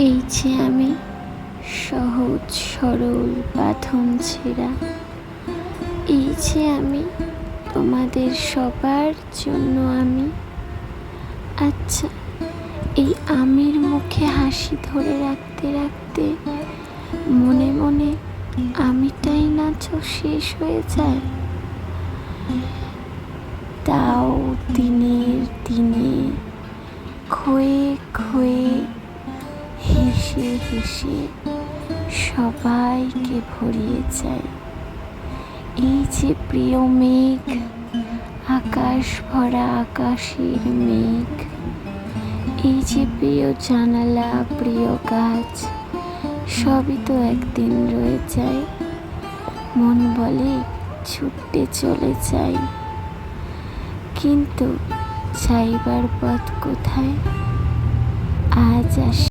এই যে আমি সহজ সরল বাঁধন ছেঁড়া, এই যে আমি তোমাদের সবার জন্য আমি। আচ্ছা, এই আমির মুখে হাসি ধরে রাখতে রাখতে মনে মনে আমিটাই না শেষ হয়ে যায়। তাও দিনের দিনে ক্ষয়ে ক্ষয়ে হেসে হেসে সবাইকে ভরিয়ে যায়। এই যে প্রিয় মেঘ, আকাশ ভরা আকাশের মেঘ, এই যে প্রিয় জানালা, প্রিয় গাছ, সবই তো একদিন রয়ে যায়। মন বলে ছুটে চলে যাই, কিন্তু যাইবার পথ কোথায়? আজ আসি